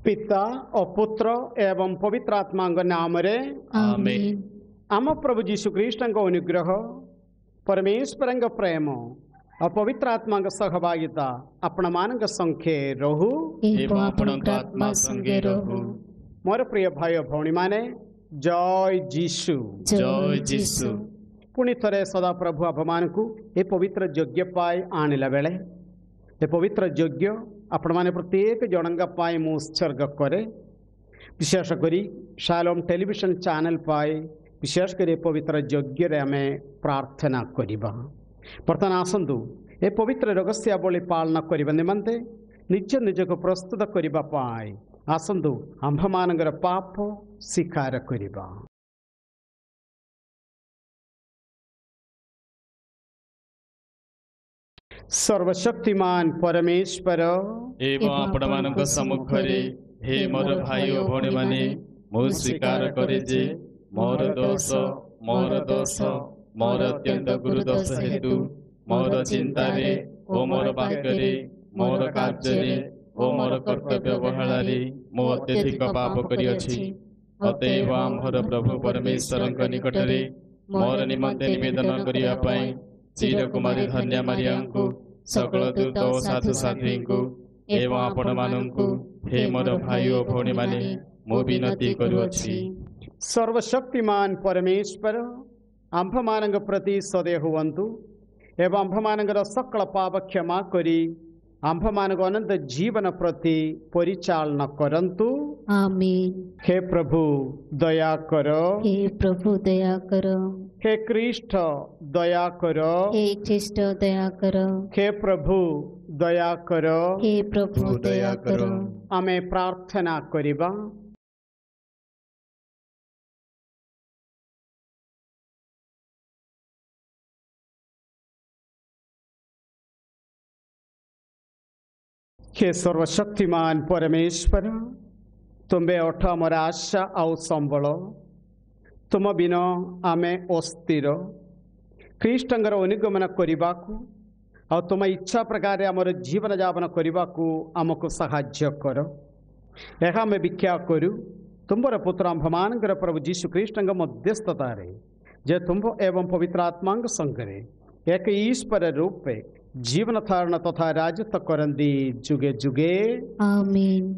पिता और पुत्र एवं पवित्र आत्मा नाम रे आमेन। आम प्रभु जीशु ख्रीष्ट अनुग्रह परमेश्वर प्रेम और पवित्र आत्मा सहभागिता आपण मान संख्ये रहू आत्मा संगे रहू। मोर प्रिय भाई भौणी माने जय जीशु जय जीशु। पुणी थरे सदा प्रभु आप मान को ये पवित्र यज्ञ पाई आणला बेले ये पवित्र यज्ञ आपण माने प्रत्येक जनंगा पाई मु उत्सर्ग करे विशेष करी शालोम टेलीविजन चैनल पाई विशेष करी पवित्र यज्ञ रे हमें प्रार्थना करिबा। बर्तमान आसंतु ए पवित्र रहस्यावली पालन करिबा निमंते निज निज को प्रस्तुत करिबा पाई आसंतु आंभ मानकर पाप स्वीकार करिबा। सर्वशक्तिमान परमेश्वर एवं आपण मानक सम्मुखरे हे मोर भाई और भौणी माने मु स्वीकार करे जे मोर दोष मोर अत्यंत गुरु दोष हेतु मोर चिंता रे ओ मोर वाक्य रे मोर कार्य रे ओ मोर कर्तव्य अवहेला मु अत्यधिक पाप करी अछि। अतएव आम्भर प्रभु परमेश्वर निकट रे मोर निमंते निवेदन करिया पई चिरकुमारी धन्य मारिया को सकल दूत और साधु साध्वी को एवं आपण मानू हे मोर भाई और भौणी माने मु विनती करुअछि। सर्वशक्तिमान परमेश्वर आंभ मान प्रति सदय हुवंतु एवं आंभ मान सकल पाप क्षमा करी आंभ मान अनंत जीवन प्रति परिचालन करंतु आमीन। हे प्रभु दया करो, हे प्रभु दया करो, हे कृष्ण दया करो, हे कृष्ण दया करो, हे प्रभु दया करो, हे प्रभु दया करो। आमे प्रार्थना करिबा। हे सर्वशक्तिमान परमेश्वर तुम्बे अठ आमर आशा आउ संबल तुम बिना आमे अस्थिर ख्रीष्टंगर अनुगमन करने आ तुम इच्छा प्रकार आमर जीवन यापन करने को आमको साहाय्य कर। यह आम भिक्षा करू तुम्बर पुत्र आंभमान प्रभु जीशु ख्रीष्टंग मध्यस्थता जे तुम्भ एवं पवित्र आत्मा संगरे एक ईश्वर रूपे जीवन धारण तथा राजत्व करंदी जुगे जुगे आमीन।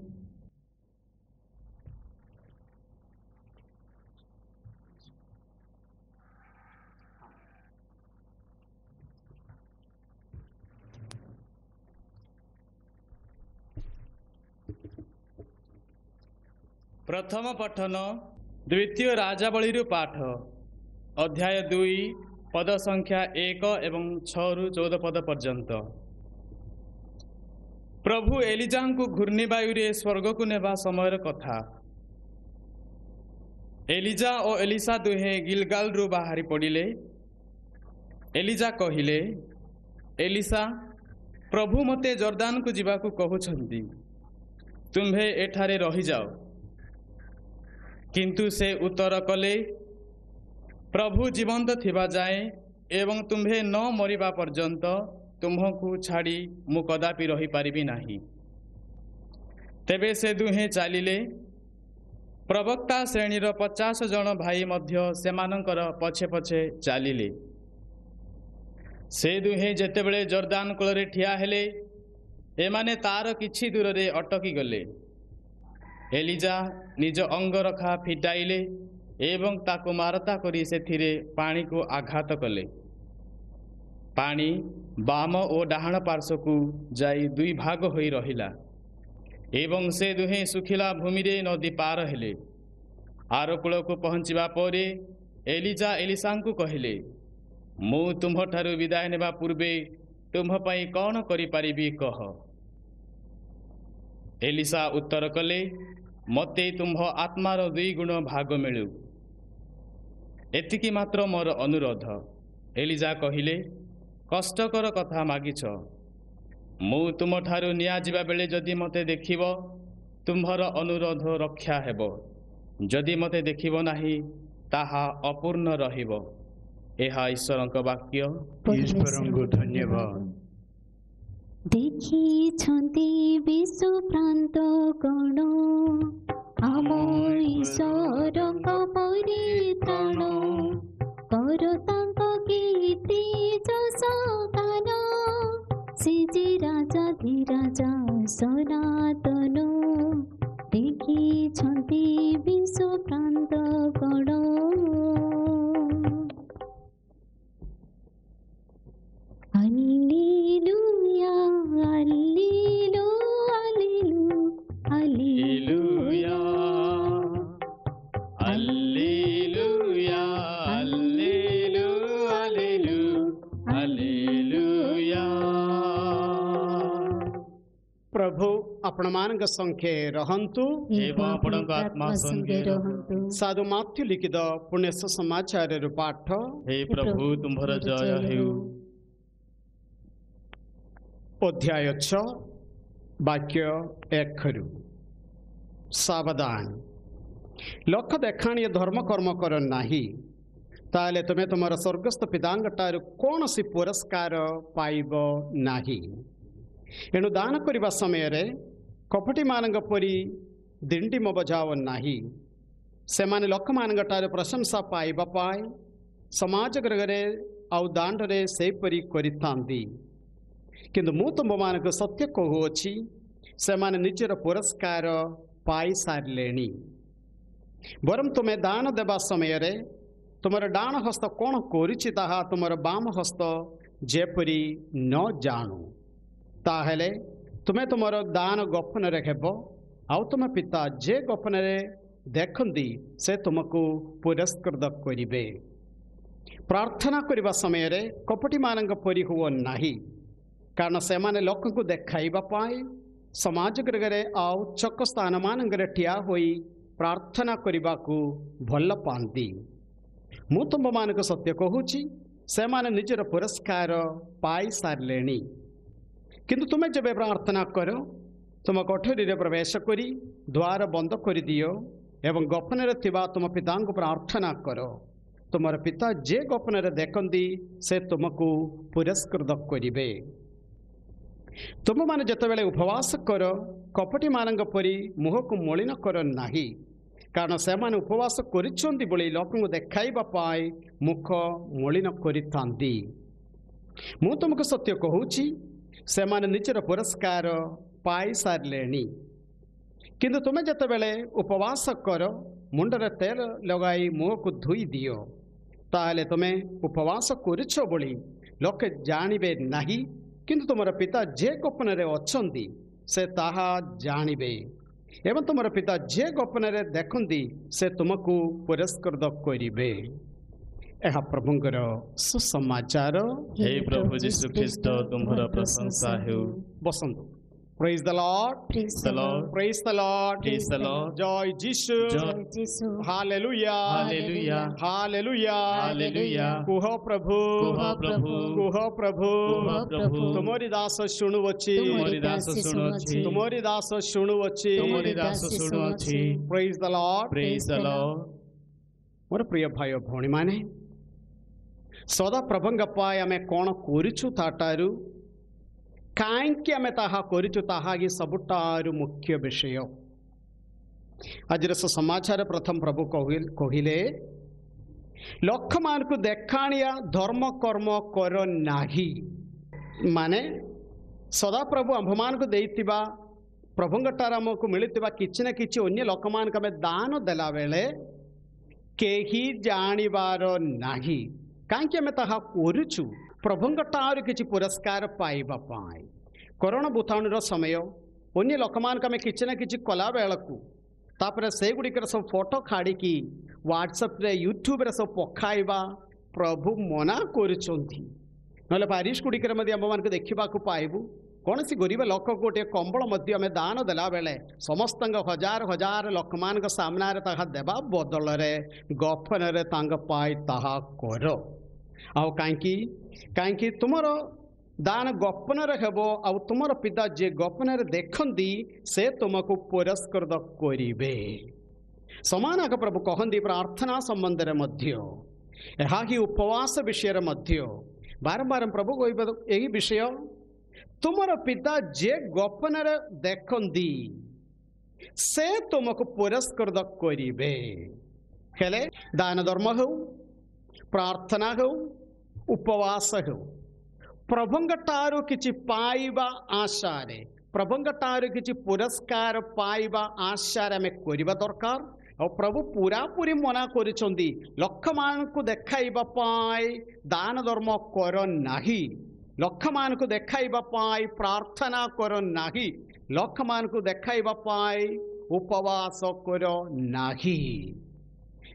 प्रथम पठन द्वितीय राजावली पाठ अध्याय 2 पद संख्या 1 एवं 6 रु 14 पद पर्यंत। प्रभु एलिजा को घूर्णिवायु स्वर्ग को नेबा समय कथा। एलिजा और एलिसा दुहे गिलगाल रु बाहरी पड़िले। एलिजा कहिले एलिसा प्रभु मते जर्दान को जीवा को कहउछंती तुम्भे एठारे रही जाओ। किंतु से उत्तर कले प्रभु जीवंत थिबा जाए एवं तुम्हे न मरिबा पर्यंत तुम्हकु छाड़ी मु कदापि रही पारिबी नाही। तेबे से दुहे चालिले। प्रवक्ता श्रेणीर 50 जन भाई मध्य सेमानंकर पछे पछे चालिले। से दुहे जेतेबेले जर्दान कूलरे ठिया हेले एमाने तार किछि दूर रे अटकी गले। एलिजा निज अंगरखा फिटाइले एवं ताको मारता करी सेथिरे पानी को आघात कले। पानी बाम और डाहाण पार्श्व को जाई 2 भाग होई रहिला एवं से दुहे सुखिला भूमि रे नदी पार हेले। आर कूल को पहुँचवा परे एलिजा एलिसा को कहिले मु तुम्ह ठारु विदाय नेबा पूर्वे तुम्ह पई कौन करि पारिबी कह। एलिसा उत्तर कले मते तुम्ह आत्मार 2 गुण भाग मिलू एतिकी मात्र मोर अनुरोध। एलिजा कहिले कष्टकर कथा मागिछ मु तुम ठारु निया जिबा बेले जदि मते देखिब तुम्भर अनुरोध रक्षा हेबो जदि मते देखिब नाही ताहा अपूर्ण रहिबो। एहा ईश्वरक वाक्य। ईश्वरको धन्यवाद। ଦେଖିଛନ୍ତି ବିଶ୍ୱପ୍ରାନ୍ତ ଗଣ ଆମ ଈଶ୍ୱରଙ୍କ ପରିତ୍ରାଣ କର ତାଙ୍କ କୀର୍ତ୍ତି ଯଶ ଗାନ ସେ ଯେ ରାଜା ଧୀରାଜା ସନାତନ ଦେଖିଛନ୍ତି ବିଶ୍ୱପ୍ରାନ୍ତ ଗଣ। Alleluia, Alleluia, Alleluia, Alleluia, Alleluia, Alleluia, Alleluia. प्रभु आपण मानक संख्ये रहंतु एवं आपणक आत्मा संगे रहंतु। साधु माथ्यू लिखित पुण्य समाचार पाठ। हे प्रभु तुम्हार जय हेउ। अध्याय 6 वाक्य 1 सावधान लक्ष देखाणी धर्म कर्म कर नाही ताले तुमे तुमर स्वर्गस्थ पितांगठारु कौनसी पुरस्कार पाइब नाही। एणु दान करने समय कपटी मानक परी दिंडिम बजाव नाही। से माने लोक मानकठारु प्रशंसा पाइबा पाए समाज गृहरे आउ दांडरे सेपरी करितांदी। किंतु मु तुम मानक सत्य कहूची से माने निजर पुरस्कार पाई सारे। बरम तुम्हें दान देवा समय तुमर डाण हस्त कौन करुछि ताहा तुमर बाम हस्त जेपरी न जाणु ताहेले तुम्हें तुमर दान गोपन हेब आउ तुम पिता जे गोपन देखंदी से तुमको पुरस्कृत करिबे। प्रार्थना करने समय कपटी मानक परी हुओ नाही कारण से माने लोक को देखाइबा पाए समाज गृहरे आउ चक स्थान मानक ठिया होई प्रार्थना करने को भल पाती। मु तुम मानक सत्य कहूची से माने निजर पुरस्कार पाई सारे। किंतु तुम्हें जब प्रार्थना कर तुम कोठरी रे प्रवेश करी द्वार बंद कर दियो एवं गोपन थिबा तुम पिता को प्रार्थना कर तुमर पिता जे गोपन देखंदी से तुमको पुरस्कृत करिबे। तुम माने जतबेले उपवास कर कपटी मानक परी मुह को मलिन कर नाही कारण से माने उपवास करिछंती बोली लोकଙ୍କୁ देखाइबा पाए मुख मलिन करितांती। मु तुमको सत्य कहूची से माने निजर पुरस्कार पाई सारे। किंतु तुम्हें जतबेले उपवास कर मुंडरे तेल लगाई मुह को धोई दियो ताहले तुम्हें उपवास करिछ बोली लोके जानिबे नाही किंतु तुमर पिता जे गोपन अच्छी से ताहा जानिबे एवं तुमर पिता जे गोपन देखंदी से तुमको पुरस्कृत करिबे। यह प्रभुंकर सुसमाचार। हे प्रभु यीशु ख्रीष्ट तुम्हार प्रशंसा हेउ। बसंतु। Praise the Lord. Praise the Lord. Praise the Lord. Praise the Lord. Joy Jesus. Joy Jesus. Hallelujah. Hallelujah. Hallelujah. Hallelujah. Kuh Prabhu Kuh Prabhu Kuh Prabhu Kuh Prabhu तुमरी Das शुणुवछि तुमरी Das शुणुछि तुमरी Das शुणुवछि तुमरी Das शुणुछि। Praise the Lord. Praise the Lord. मोर प्रिय भाई भौणी माने सदा प्रभुंग पाए आमे कोन करिछु ताटारु काईकि आमे ताहा करिछु ताहा कि सबुटारु मुख्य विषय। आज समाचार प्रथम प्रभु कहिले लक्ष मान को देखाणिया धर्म कर्म कर नाही माने सदा प्रभु आम्भमान को देइतिबा प्रभुंगटार आमको मिलितिबा किछि ना किछि अन्य लोक मान को दान देला बेले केही जानिबार नाही काईकि आमे ताहा करिछु प्रभुंगटार किछि पुरस्कार पाइबा पाए। कोरोना भूताणुर समय अन्य लोक मान को किछि ना किछि कला बेलकू तापर से गुड़िकर सब फोटो खाड़ी व्हाट्सएप रे यूट्यूब रे सब पखाइबा प्रभु मना करुछंती नले पारिश गुड़िकर आम देखा पाइबू कौन सी गरीब लोक गोटे कंबल आम दान देला बेले समस्त हजार हजार लोक मान सामना देवा बदल गफन पाई ताहा कर आउ कहीं तुमर दान गपन हेबो आउ तुमर पिता जे गपन देखंदी से तुमको पुरस्कृत करिबे। समान आग प्रभु कहंदी प्रार्थना संबंध रे मध्य यहा ही उपवास विषय रे मध्य बारंबार प्रभु यही विषय तुमर पिता जे गोपन देखंदी से तुमको पुरस्कृत करिबे। हेले दान धर्म हो, प्रार्थना हो, उपवास हो, प्रभुंगटारू किछि पाइबा आशारे, प्रभुंगटारू किछि पुरस्कार पाइबा आशारे आमे करिबा दरकार। और प्रभु पूरा पूरी मना करिसंदी लक्ष मान को देखाइबा पाई दान धर्म कर नाही, लक्ष मान को देखाइबा पाई प्रार्थना कर नाही, लक्ष मान को देखाइबा पाई उपवास कर नाही।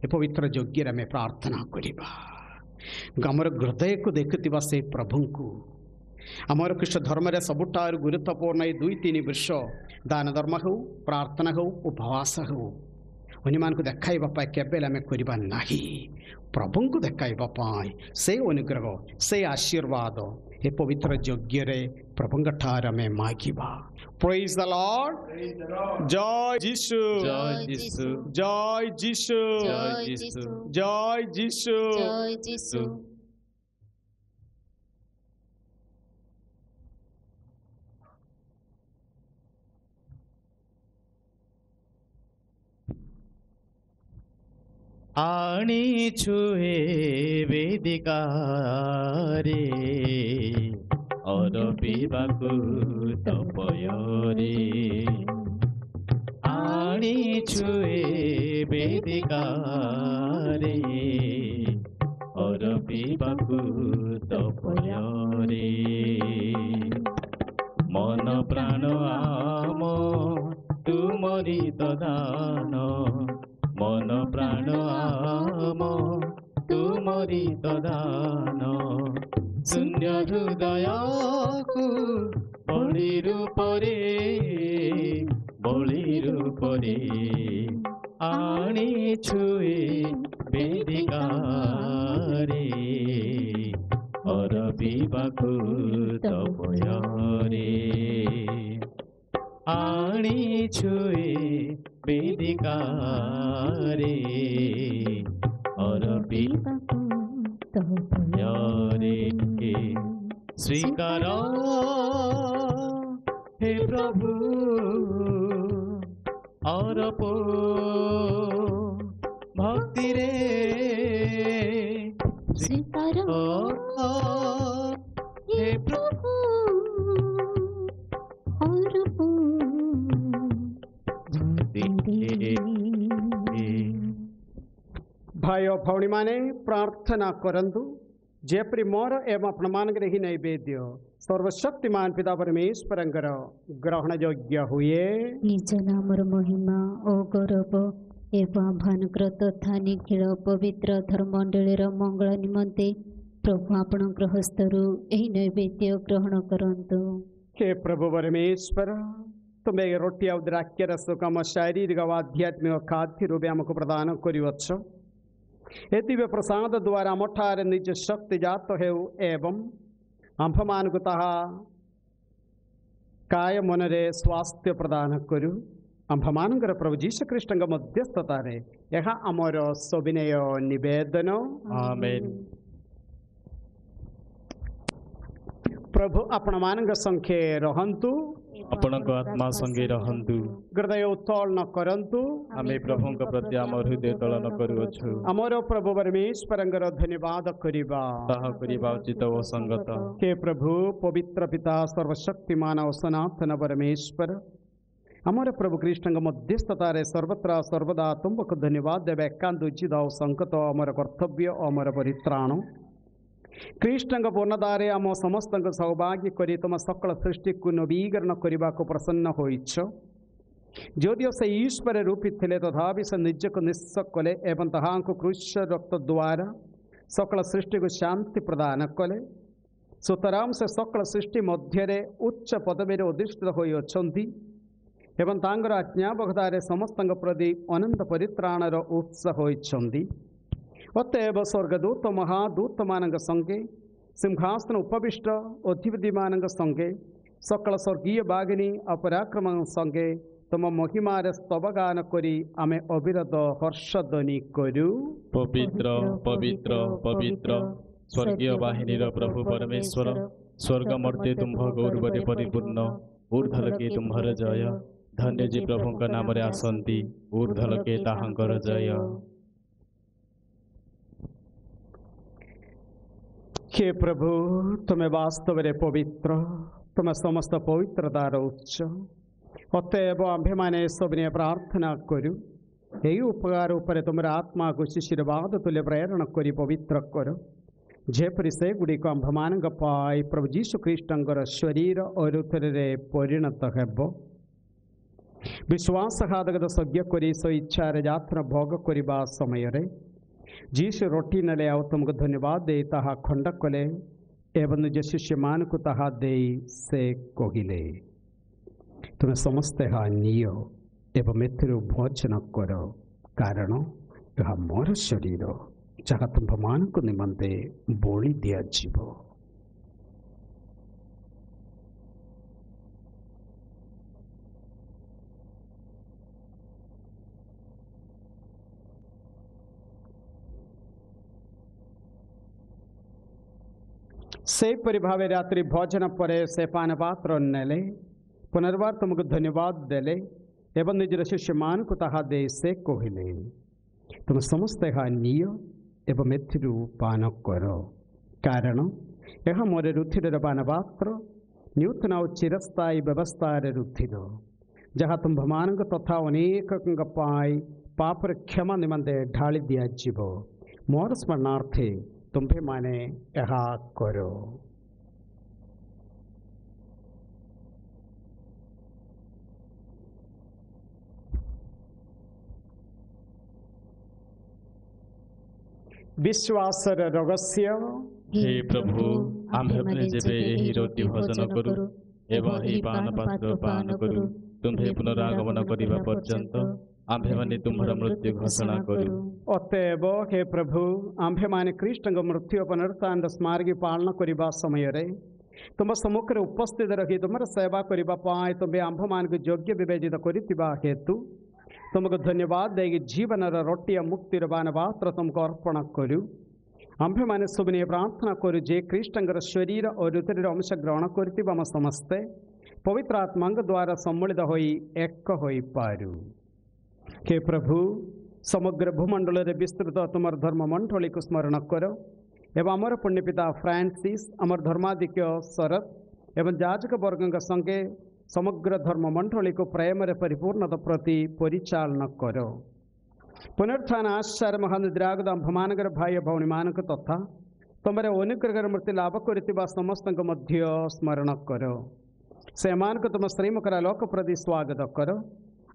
ए पवित्र यज्ञ में प्रार्थना करिबा आमर हृदय को देखुवा से प्रभु को आमर ख्रीष्ट धर्म रे सबुठार गुरुत्वपूर्ण 2-3 वर्ष दान धर्म हो, प्रार्थना हो, उपवास हो, अन्यमान को देखाइबा पाई केबेल आमे करिबा नाही। प्रभु को देखाइबा पाई से अनुग्रह से आशीर्वाद ए पवित्र यज्ञ रे प्रभु ठार आमे मागिबा। प्रेज द लॉर्ड, जय जीसु, जय जीसु, जय जीसु, जय जीसु, जय जीसु। जय जीसु। आनिछु हे वेदिकारे अरबिबाकु तपयरे। आनिछु हे वेदिकारे अरबिबाकु तपयरे। मन प्राण आम तुमरी दान, मन प्राण आम तुमरी दान। शून्य हृदय को बलि रूपरे, बलि रूपरे आनिछु ए वेदिकारे अरबिबाकु तपयरे। आनिछु ए वेदिकारे अरबिबाकु तपयरे। स्वीकार हे प्रभु अरप भक्ति रे, स्वीकार हे प्रभु अरप भाई और भौणी माने प्रार्थना करंतु जेपरि मोर एवं आपण मानकर ही नैवेद्य सर्वशक्तिमान पिता परमेश्वरंकर ग्रहण योग्य हुए। निज नामर महिमा ओ गौरव एवं भानुग्र तथा निखिल पवित्र धर्ममंडलीर मंगल निमंते प्रभु आपणकर हस्तरू एही नैवेद्य ग्रहण करंतु। हे प्रभु परमेश्वर, तुम्हें रोटी और द्राक्ष रस कम शारीरिक व आध्यात्मिक खाद्य रूपे आमको प्रदान करिवछ। ए दिव्य प्रसाद द्वारा मठार निज शक्ति जात हेउ एवं आंभमान को ताहा काय मन रे स्वास्थ्य प्रदान करू। आंभमानकर प्रभु जीशु ख्रीष्ट मध्यस्थता रे यह आमर सविनय निवेदन। आमेन। प्रभु आपण मानक संख्ये रहंतु, आपणक आत्मा संगे रहंतु। हृदय उत्तोलन करंतु। आमे प्रभुଙ୍କ प्रति आम हृदय तोलन करूअछु। आमर प्रभु परमेश्वरंकर धन्यवाद करिबा, ताहा करिबा उचित ओ संगत। हे प्रभु पवित्र पिता सर्वशक्तिमान और सनातन परमेश्वर, आमर प्रभु कृष्ण मध्यस्थता रे सर्वत्र सर्वदा तुमको धन्यवाद देवे एकांत उचित और संगत अमर कर्तव्य अमर परित्राण। कृष्ण पूर्णदारे आम समस्त सौभाग्य करी तुम सकल सृष्टि को नवीकरण करने को प्रसन्न होइछ। जदिओ से ईश्वर रूपी थे तथापि से निज को निश्चय कले एवं तहा क्रूश रक्त द्वारा सकल सृष्टि को शांति प्रदान कले। सुतराम से सकल सृष्टि मध्य उच्च पदवी अधिष्ठित होती एवं तांगर आज्ञावधारे समस्त प्रति अनंत परित्राणर उत्स होती। अतएव स्वर्गदूत महादूत मान संगे सिंहासन उपविष्ट अधिपति मान संगे सकल स्वर्गीय बागिनी अपराक्रम संगे तुम महिमार स्तवगान करी आमे अविरत हर्षध्वनि करू। पवित्र पवित्र पवित्र स्वर्गीय बाहिनीर प्रभु परमेश्वर स्वर्ग मर्त्य तुम्भ गौरवरे परिपूर्ण ऊर्ध्वलोके तुम्भर जय धन्य जे प्रभुଙ୍କ ନାମରେ ଆସନ୍ତି ऊर्ध्वलोके ତାହାଙ୍କର ଜୟ। हे प्रभु तुम वास्तव में पवित्र तुम समस्त पवित्रतार उच्च अतएव आम्भे माने सबने प्रार्थना करू यही उपकार उपर तुम आत्मा को शिशिरवाद तुल्य प्रेरण करी पवित्र कर जेपरी से गुड़िक आम्भमान पाई प्रभु जीशु ख्रीष्टर शरीर और उतरे परिणत हेब विश्वासघातक सज्ञ करी स्व इच्छार यात्रा भोग करने समय जीशु रोटी नले आउ तुमको धन्यवाद दे ताहा खंड कले एवं निज शिष्य मान को ताहा दे से कहिले तुम समस्ते हा नियो एवं एथिरु भोजन कर कारण यह मोर शरीर जहाँ तुम्भ मान को निमंते बोली दिया जीव। सेपरि भावे रात्रि भोजन पर से पान पात्र नेले पुनर्वार तुमको धन्यवाद देले एवं निजर शिष्य मान को ताहा दे से कहिले तुम समस्त हा निय एवं एथिरु पान कर कारण यह मोर रुथिर पान पात्र नूतन और चिरस्थायी व्यवस्थार रुथिर जहाँ तुम मान तथा अनेक पाई पापर क्षमा निमंते ढाली दिया जीव मोर स्मरणार्थे तुम्भे माने यह करो। विश्वासर रहस्य हे प्रभु आम्भे जेबे एही रोटी भोजन करू एवं एही पान पात्र पान करू तुम्भे पुनरागमन करिबा पर्यंत आम्भे माने तुम्हारा मृत्यु घोषणा करू। अतएव हे प्रभु आम्भे माने ख्रीष्टଙ୍କ मृत्यु पुनरुत्थान स्मारकी पालन करने समय तुम सम्मुख उपस्थित रखी तुम सेवा करने तुम्हें आंभ मान योग्य विवेचित कर हेतु तुमको धन्यवाद दे जीवन रोटी मुक्तिर बान पात्र तुमको अर्पण करू आंभे माने सुबने प्रार्थना करू जे ख्रीष्टଙ୍କ शरीर और ऋतुर अंश ग्रहण कर समस्ते पवित्र आत्मा द्वारा सम्मिलित हो एक हो पारू। हे प्रभु समग्र भूमंडल विस्तृत तुम धर्म मंडली को स्मरण कर एवं आमर पुण्यपिता फ्रांसिस आमर धर्माधिक्य शरद एवं जाजक वर्ग संगे समग्र धर्म मंडली को प्रेम परिपूर्णता प्रति परिचालन कर पुनरुत्थान आश्चर्य महानिद्रागत आंभमानकर भाई भौणी मान तथा तुम अनुग्रह मृत्यु लाभ कर समस्त मध्य स्मरण कर से तुम श्रीमुखर लोक प्रति स्वागत कर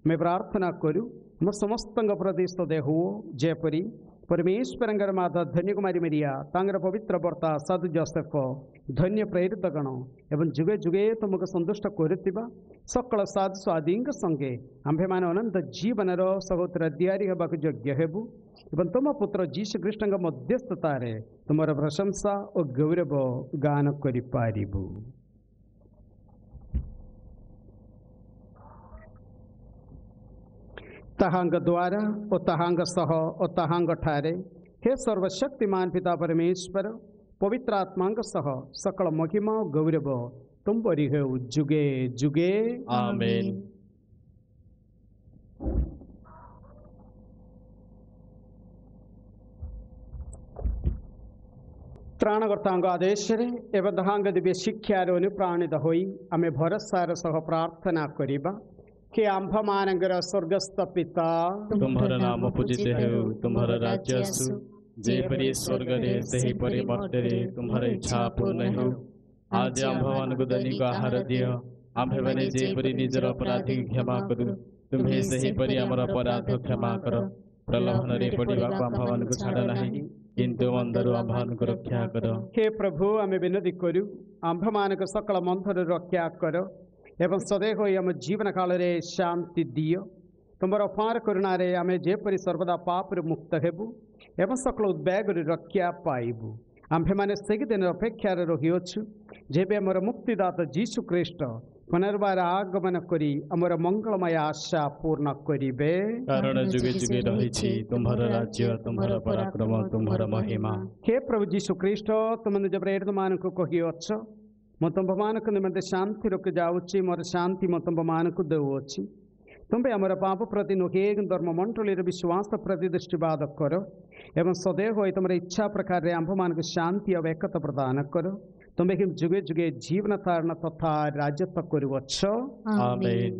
मैं प्रार्थना करूँ मो समस्त प्रति स्तुति हो जेपरी परमेश्वर माता धन्य कुमारी मेरिया तांगर पवित्र बर्ता साधु जोसेफ धन्य प्रेरित गण एवं जुगे जुगे तुमको संतुष्ट कर सकल साधु स्वादी संगे आंभे मान अनंत जीवन सहोत्र दियारी होगा योग्य हेबु एवं तुम पुत्र जीशु ख्रीष्ट मध्यस्थतार तुम प्रशंसा और गौरव गान करिपारिबु। तहांग द्वारा और तहांग सह और तहांग ठारे हे सर्वशक्तिमान पिता परमेश्वर पवित्र आत्मांग सह सकल महिमा और गौरव तुम बरी हो जुगे जुगे आमेन। त्राणकर्तांग आदेश एवं दहांग दिव्य शिक्षार अनुप्राणित होई आमे भरोसार सह प्रार्थना करिबा कि आंभ मानकर स्वर्गस्थ पिता तुम्हारा नाम पूजित हो तुम्हारा राज्य आसु जेपरि स्वर्ग रे सही परि मर्त्य रे तुम्हारा इच्छा पूर्ण हो आज आंभ मान को दैनिक आहार दियो आंभे माने जेपरि निजर अपराधी क्षमा करू तुम्हें सही परि हमर अपराध क्षमा कर प्रलोभन रे पड़िबा को आंभ मान को छाड़ नाही किंतु मंदरु आंभ मान को रक्षा कर। हे प्रभु आमे विनती करू आंभ मान को सकल मंथर रक्षा कर एवं सदैव आम जीवन काल रे शांति दियो तुम अपार करुणार आम जेपरी सर्वदा पाप मुक्त हेबु एवं सकल उद्वेग रक्षा पाइबु आंभे माने से दिन अपेक्षार रहीअछु जेबे आमर मुक्तिदाता जीशु ख्रीष्ट पुनर्बार आगमन करी आमर मंगलमय आशा पूर्ण करिबे कारण जुगे जुगे रहिछि तुम्हारा राज्य तुम्हारा पराक्रम तुम्हारा महिमा। हे प्रभु जीशु ख्रीष्ट तुम निज प्रेरित मानक कहिअछ ମୁଁ ତୁମ୍ଭମାନଙ୍କ ନିମନ୍ତେ ଶାନ୍ତି ରଖି ଯାଉଛି, ମୋର ଶାନ୍ତି ମୁଁ ତୁମ୍ଭମାନଙ୍କୁ ଦେଉଅଛି। ତୁମ୍ଭେ ଆମର ପାପ ପ୍ରତି ନୁହେଁ, ଧର୍ମମଣ୍ଡଳୀର ବିଶ୍ୱାସ ପ୍ରତି ଦୃଷ୍ଟିପାତ କର ଏବଂ ସदैव ହୋଇ ତୁମର ଇଚ୍ଛା ପ୍ରକାରରେ ଆମ୍ଭମାନଙ୍କୁ ଶାନ୍ତି ଆଉ ଏକତା ପ୍ରଦାନ କର। ତୁମ୍ଭେ ଯୁଗେ ଯୁଗେ ଜୀବନ ଧାରଣ ତଥା ରାଜତ୍ୱ କରୁଅଛ। ଆମେନ୍।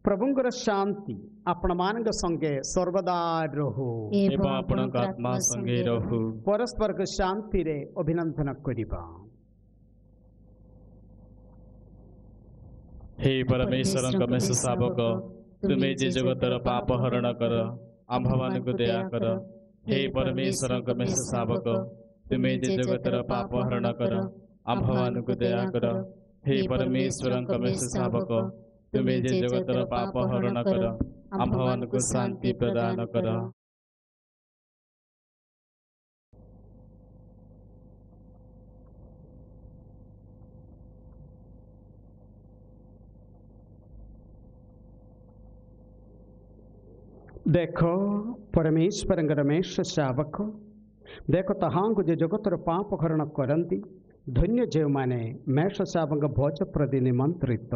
ପ୍ରଭୁଙ୍କର ଶାନ୍ତି ଆପଣମାନଙ୍କ ସଙ୍ଗେ ସର୍ବଦା ରହୁ ଏବଂ ଆପଣଙ୍କ ଆତ୍ମା ସଙ୍ଗେ ରହୁ। ପରସ୍ପରକୁ ଶାନ୍ତିରେ ଅଭିନନ୍ଦନ କରିବା। हे परमेश्वरଙ୍କ मेष ଶାବକ, ତୁମେ ଯେ ଜଗତର ପାପ ହରଣ କର, ଆମ୍ଭମାନଙ୍କୁ ଦୟା କର। हे परमेश्वरଙ୍କ मेष ଶାବକ, ତୁମେ ଯେ ଜଗତର ପାପ ହରଣ କର, ଆମ୍ଭମାନଙ୍କୁ ଦୟା କର। हे परमेश्वरଙ୍କ मेष ଶାବକ, ତୁମେ ଯେ ଜଗତର ପାପ ହରଣ କର, ଆମ୍ଭମାନଙ୍କୁ ଶାନ୍ତି ପ୍ରଦାନ କର। ଦେଖ ପରମେଶ୍ୱରଙ୍କର ମେଷ ଶାବକ, ଦେଖ ତାହାଙ୍କୁ ଯେ ଜଗତର ପାପ ହରଣ କରନ୍ତି। ଧନ୍ୟ ଯେଉଁମାନେ ମେଷ ଶାବକଙ୍କ ଭୋଜ ପ୍ରତି ନିମନ୍ତ୍ରିତ।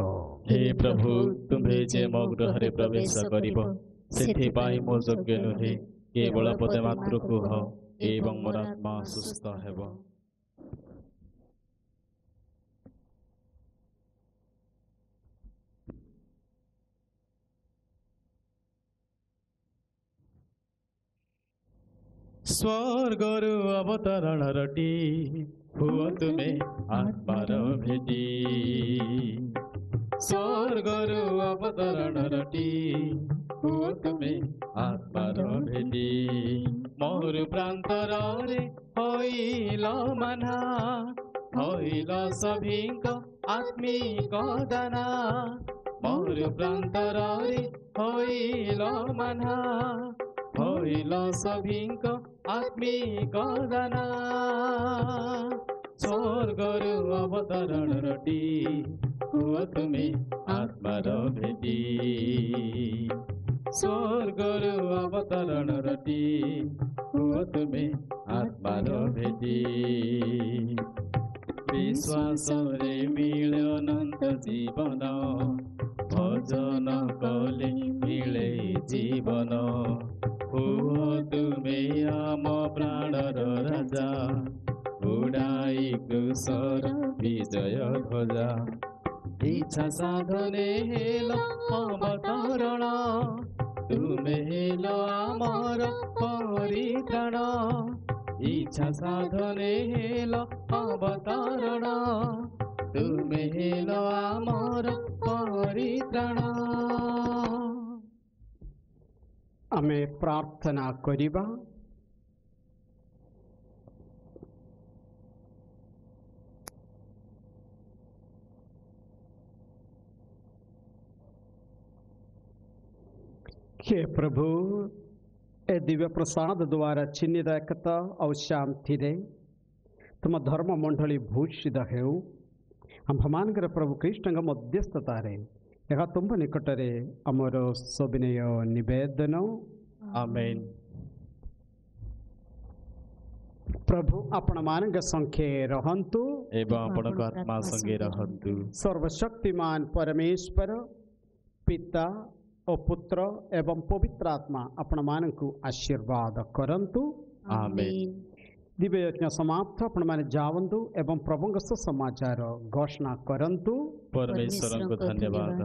हे प्रभु, ତୁମ୍ଭେ ଯେ ମୋ ଗୃହରେ ପ୍ରବେଶ କରିବ, ସେଥିପାଇଁ ମୁଁ ଯୋଗ୍ୟ ନୁହେଁ। କେବଳ ପଦେ ମାତ୍ର କୁହ ଏବଂ ମୋର ଆତ୍ମା ସୁସ୍ଥ ହେବ। ସ୍ୱର୍ଗରୁ ଅବତରଣରଟି ହୁଅ ତୁମେ ଆତ୍ମାର ଭେଟି। ସ୍ୱର୍ଗରୁ ଅବତରଣରଟି ହୁଅ ତୁମେ ଆତ୍ମାର ଭେଟି। ମରୁ ପ୍ରାନ୍ତରରେ ହୋଇଲ ମାନା, ହୋଇଲ ସଭିଙ୍କ ଆତ୍ମିକ ଦାନା। ମରୁ ପ୍ରାନ୍ତରରେ ହୋଇଲ ମାନା, ହୋଇଲ ସଭିଙ୍କ ଆତ୍ମିକ ଦାନା। ସ୍ୱର୍ଗରୁ ଅବତରଣରଟି ହୁଅ ତୁମେ ଆତ୍ମାର ଭେଟି। ସ୍ୱର୍ଗରୁ ଅବତରଣରଟି ହୁଅ ତୁମେ ଆତ୍ମାର ଭେଟି। ବିଶ୍ୱାସରେ ମିଳେ ଅନନ୍ତ ଜୀବନ, ଭଜନ କଲେ ମିଳେ ଜୀବନ। ହୁଅ ତୁମେ ଆମ ପ୍ରାଣର ରାଜା, ଉଡ଼ାଇ କ୍ରୁଶର ବିଜୟ ଧ୍ୱଜା। ଇଚ୍ଛା ସାଧନେ ହେଲ ଅବତରଣ, ତୁମେ ହେଲ ଆମର ପରିତ୍ରାଣ। ଇଚ୍ଛା ସାଧନେ ହେଲ ଅବତରଣ, ତୁମେ ହେଲ ଆମର ପରିତ୍ରାଣ। ଆମେ ପ୍ରାର୍ଥନା କରିବା। हे प्रभु, ए दिव्य प्रसाद द्वारा चिन्हित एकता और शांति रे तुम धर्म मंडली भूषित हेउ। आम्भमानकर प्रभु कृष्ण मध्यस्थतारे यह तुम निकटरे अमर सविनय निवेदन। आमेन। प्रभु आपण मान संख्ये रहंतु एवं आपणक आत्मा संगे रहंतु। सर्वशक्तिमान परमेश्वर पिता और पुत्र एवं पवित्र आत्मा आपण मानकु आशीर्वाद करंतु। आमेन। दिव्य यज्ञ समाप्त आपण माने जावंतु एवं प्रभुଙ୍କ समाचार घोषणा करंतु। परमेश्वर को धन्यवाद।